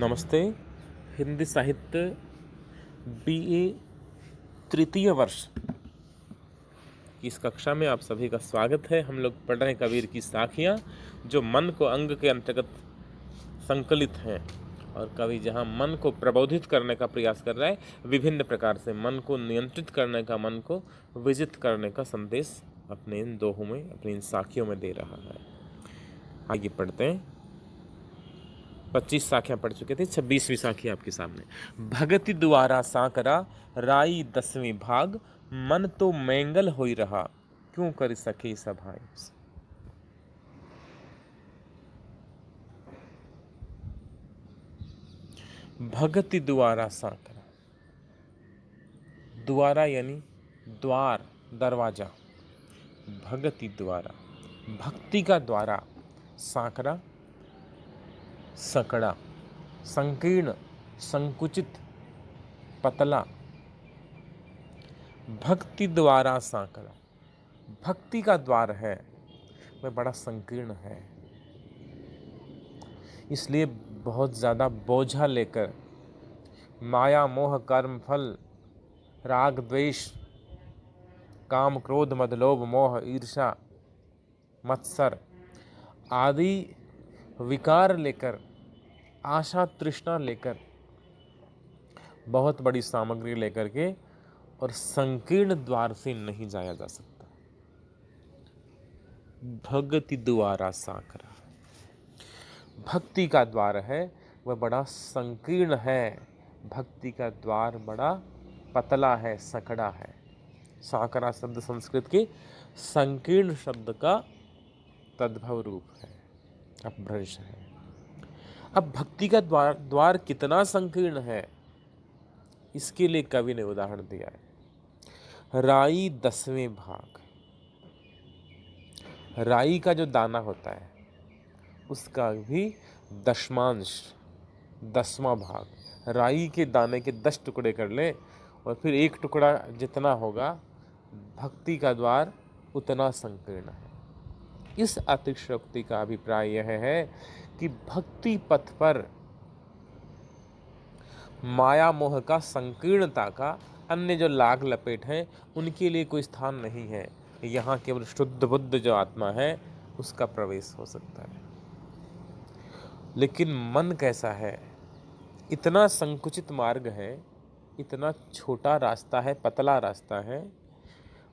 नमस्ते। हिंदी साहित्य बीए तृतीय वर्ष की इस कक्षा में आप सभी का स्वागत है। हम लोग पढ़ रहे हैं कबीर की साखियाँ, जो मन को अंग के अंतर्गत संकलित हैं। और कवि जहाँ मन को प्रबोधित करने का प्रयास कर रहा है, विभिन्न प्रकार से मन को नियंत्रित करने का, मन को विजित करने का संदेश अपने इन दोहों में, अपनी इन साखियों में दे रहा है। आगे पढ़ते हैं। 25 साखियाँ पढ़ चुके थे, 26वीं साखी आपके सामने। भगति द्वारा साकरा राई 10वीं भाग, मन तो मैंगल होई रहा, क्यों कर सके सभाएं। भगति द्वारा साकरा, द्वारा यानी द्वार, दरवाजा। भगति द्वारा, भक्ति का द्वारा, साकरा सकड़ा, संकीर्ण, संकुचित, पतला। भक्ति द्वारा साकरा, भक्ति का द्वार है वह बड़ा संकीर्ण है, इसलिए बहुत ज़्यादा बोझा लेकर माया मोह कर्म फल राग द्वेष काम क्रोध मद लोभ मोह ईर्षा मत्सर आदि विकार लेकर, आशा तृष्णा लेकर, बहुत बड़ी सामग्री लेकर के और संकीर्ण द्वार से नहीं जाया जा सकता। भगति द्वारा साकरा, भक्ति का द्वार है वह बड़ा संकीर्ण है, भक्ति का द्वार बड़ा पतला है, सकड़ा है। साकरा शब्द संस्कृत के संकीर्ण शब्द का तद्भव रूप है, अपभ्रंश है। अब भक्ति का द्वार कितना संकीर्ण है, इसके लिए कवि ने उदाहरण दिया है। राई 10वें भाग, राई का जो दाना होता है उसका भी दशमांश, 10वां भाग, राई के दाने के 10 टुकड़े कर ले और फिर एक टुकड़ा जितना होगा, भक्ति का द्वार उतना संकीर्ण है। इस अतिशयोक्ति का अभिप्राय यह है कि भक्ति पथ पर माया मोह का, संकीर्णता का, अन्य जो लाग लपेट हैं उनके लिए कोई स्थान नहीं है। यहाँ केवल शुद्ध बुद्ध जो आत्मा है उसका प्रवेश हो सकता है। लेकिन मन कैसा है, इतना संकुचित मार्ग है, इतना छोटा रास्ता है, पतला रास्ता है,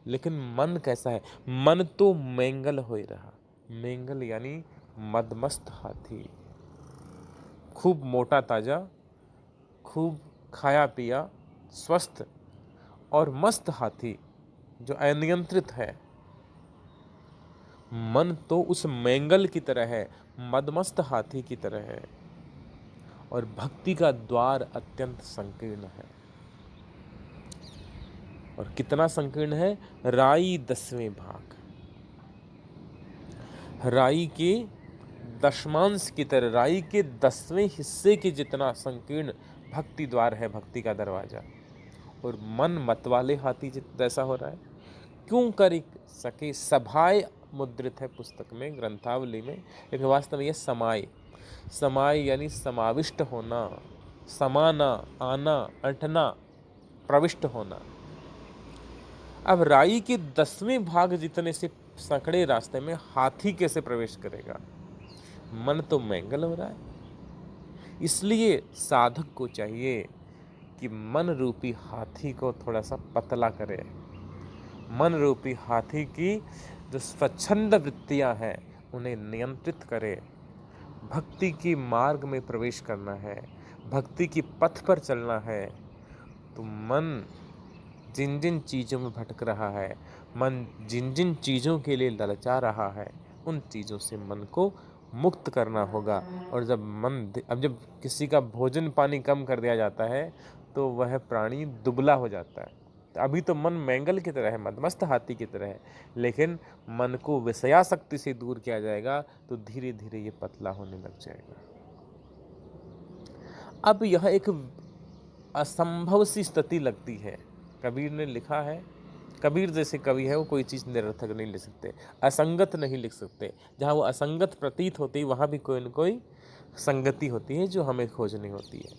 लेकिन मन कैसा है, मन तो मैंगल हो रहा। मैंगल यानी मदमस्त हाथी, खूब मोटा ताजा, खूब खाया पिया, स्वस्थ और मस्त हाथी जो अनियंत्रित है। मन तो उस मैंगल की तरह है, मदमस्त हाथी की तरह है, और भक्ति का द्वार अत्यंत संकीर्ण है। और कितना संकीर्ण है, राई 10वें भाग, राई के दशमांश की तरह, राई के 10वें हिस्से के जितना संकीर्ण भक्ति द्वार है, भक्ति का दरवाजा। और मन मतवाले हाथी जैसा हो रहा है, क्यों कर सके सभाए मुद्रित है पुस्तक में, ग्रंथावली में, लेकिन वास्तव में यह समाय, समाय यानी समाविष्ट होना, समाना, आना, अटना, प्रविष्ट होना। अब राई के 10वें भाग जितने से सकड़े रास्ते में हाथी कैसे प्रवेश करेगा? मन तो मैंगल हो रहा है। इसलिए साधक को चाहिए कि मन रूपी हाथी को थोड़ा सा पतला करे, मन रूपी हाथी की जो स्वच्छंद वृत्तियां हैं उन्हें नियंत्रित करे। भक्ति की मार्ग में प्रवेश करना है, भक्ति की पथ पर चलना है, तो मन जिन जिन चीज़ों में भटक रहा है, मन जिन जिन चीज़ों के लिए ललचा रहा है, उन चीज़ों से मन को मुक्त करना होगा। और जब किसी का भोजन पानी कम कर दिया जाता है तो वह प्राणी दुबला हो जाता है। तो अभी तो मन मैंगल की तरह है, मदमस्त हाथी की तरह है, लेकिन मन को विषयासक्ति से दूर किया जाएगा तो धीरे धीरे ये पतला होने लग जाएगा। अब यह एक असंभव सी स्थिति लगती है। कबीर ने लिखा है, कबीर जैसे कवि है वो कोई चीज़ निरर्थक नहीं लिख सकते, असंगत नहीं लिख सकते। जहाँ वो असंगत प्रतीत होती वहाँ भी कोई न कोई संगति होती है जो हमें खोजनी होती है।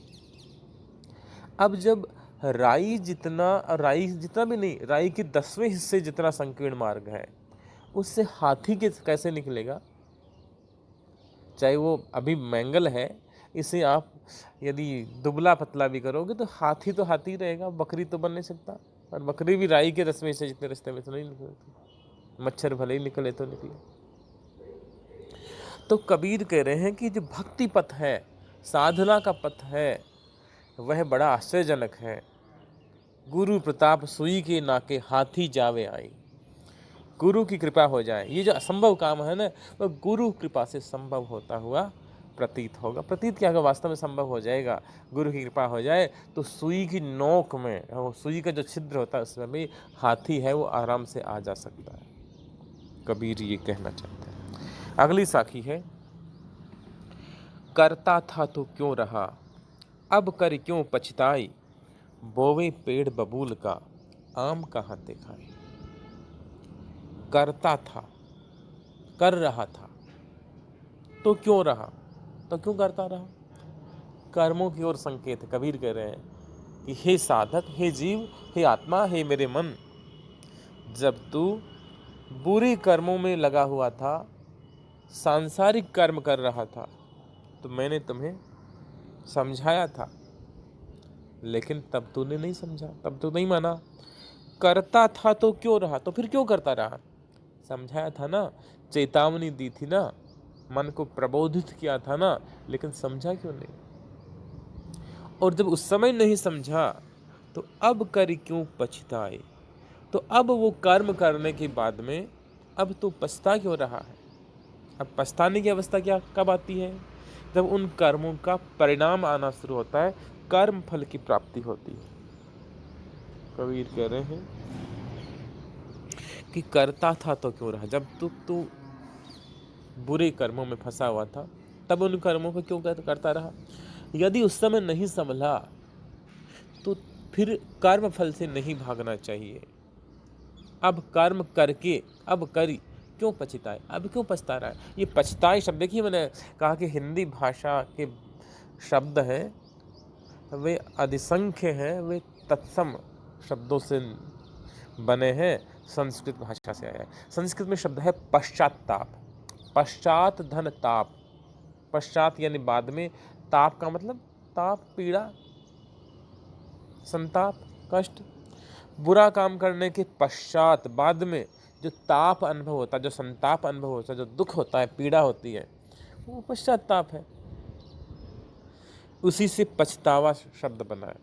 अब जब राई जितना भी नहीं, राई के 10वें हिस्से जितना संकीर्ण मार्ग है, उससे हाथी के कैसे निकलेगा? चाहे वो अभी मैंगल है, इसे आप यदि दुबला पतला भी करोगे तो हाथी रहेगा, बकरी तो बन नहीं सकता। और बकरी भी राई के 10वें हिस्से जितने रास्ते में तो नहीं निकलती, मच्छर भले ही निकले तो निकले। तो कबीर कह रहे हैं कि जो भक्ति पथ है, साधना का पथ है, वह बड़ा आश्चर्यजनक है। गुरु प्रताप सुई के नाके हाथी जावे आई। गुरु की कृपा हो जाए, ये जो असंभव काम है ना, वह गुरु कृपा से संभव होता हुआ प्रतीत होगा। प्रतीत क्या होगा, वास्तव में संभव हो जाएगा। गुरु की कृपा हो जाए तो सुई की नोक में, वो सुई का जो छिद्र होता है उसमें भी हाथी है वो आराम से आ जा सकता है। कबीर ये कहना चाहते हैं। अगली साखी है, करता था तो क्यों रहा, अब कर क्यों पछताई, बोवे पेड़ बबूल का, आम कहाँ ते खाए। करता था, कर रहा था, तो क्यों रहा, तो क्यों करता रहा। कर्मों की ओर संकेत है। कबीर कह रहे हैं कि हे साधक, हे जीव, हे आत्मा, हे मेरे मन, जब तू बुरे कर्मों में लगा हुआ था, सांसारिक कर्म कर रहा था, तो मैंने तुम्हें समझाया था, लेकिन तब तूने नहीं समझा, तब तो नहीं माना। करता था तो क्यों रहा, तो फिर क्यों करता रहा। समझाया था ना, चेतावनी दी थी ना, मन को प्रबोधित किया था ना, लेकिन समझा क्यों नहीं। और जब उस समय नहीं समझा तो अब कर क्यों पछताए, तो अब वो कर्म करने के बाद में अब तो पछता क्यों रहा है। अब पछताने की अवस्था क्या कब आती है, जब उन कर्मों का परिणाम आना शुरू होता है, कर्म फल की प्राप्ति होती है। कबीर कह रहे हैं कि करता था तो क्यों रहा, जब तू बुरे कर्मों में फंसा हुआ था, तब उन कर्मों को क्यों करता रहा। यदि उस समय नहीं संभला तो फिर कर्म फल से नहीं भागना चाहिए। अब कर्म करके, अब करी क्यों पछताए, अब क्यों पछता रहा है। ये पछताए शब्द, देखिए मैंने कहा कि हिंदी भाषा के शब्द हैं, वे अधिसंख्य हैं, वे तत्सम शब्दों से बने हैं, संस्कृत भाषा से आया है। संस्कृत में शब्द है पश्चाताप, पश्चात धन ताप, पश्चात यानी बाद में, ताप का मतलब ताप, पीड़ा, संताप, कष्ट। बुरा काम करने के पश्चात, बाद में जो ताप अनुभव होता है, जो संताप अनुभव होता है, जो दुख होता है, पीड़ा होती है, वो पश्चाताप है। उसी से पछतावा शब्द बना है।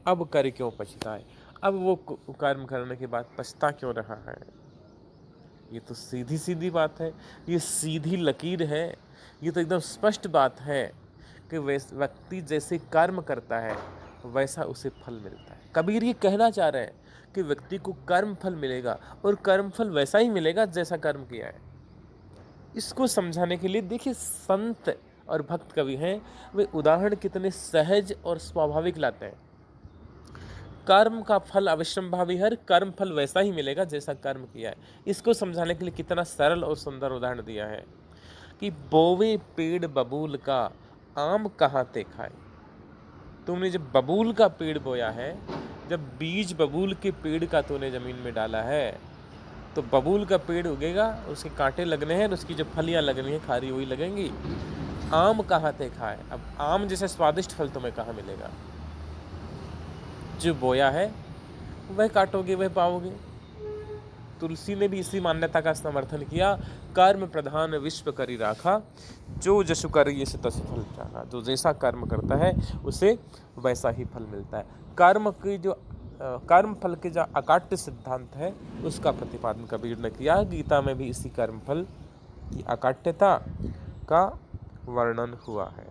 अब कर क्यों पछताए, अब वो कर्म करने के बाद पछता क्यों रहा है। ये तो सीधी सीधी बात है, ये सीधी लकीर है, ये तो एकदम स्पष्ट बात है कि व्यक्ति जैसे कर्म करता है वैसा उसे फल मिलता है। कबीर ये कहना चाह रहे हैं कि व्यक्ति को कर्म फल मिलेगा, और कर्म फल वैसा ही मिलेगा जैसा कर्म किया है। इसको समझाने के लिए देखिए, संत और भक्त कवि हैं, वे उदाहरण कितने सहज और स्वाभाविक लाते हैं। कर्म का फल अवश्यंभावी है, कर्म फल वैसा ही मिलेगा जैसा कर्म किया है। इसको समझाने के लिए कितना सरल और सुंदर उदाहरण दिया है कि बोवे पेड़ बबूल का, आम कहाँ ते खाए। तुमने जब बबूल का पेड़ बोया है, जब बीज बबूल के पेड़ का तूने जमीन में डाला है, तो बबूल का पेड़ उगेगा, उसके कांटे लगने हैं, उसकी जो फलियां लगनी है खारी हुई लगेंगी। आम कहाँ ते खाए, अब आम जैसे स्वादिष्ट फल तुम्हें कहाँ मिलेगा। जो बोया है वह काटोगे वह पाओगे। तुलसी ने भी इसी मान्यता का समर्थन किया, कर्म प्रधान विश्व करी राखा, जो जशु कर ये से तसु फल चाहा। जो जैसा कर्म करता है उसे वैसा ही फल मिलता है। कर्म की जो कर्म फल के जो अकाट्य सिद्धांत है उसका प्रतिपादन कबीर ने किया। गीता में भी इसी कर्म फल की अकाट्यता का वर्णन हुआ है।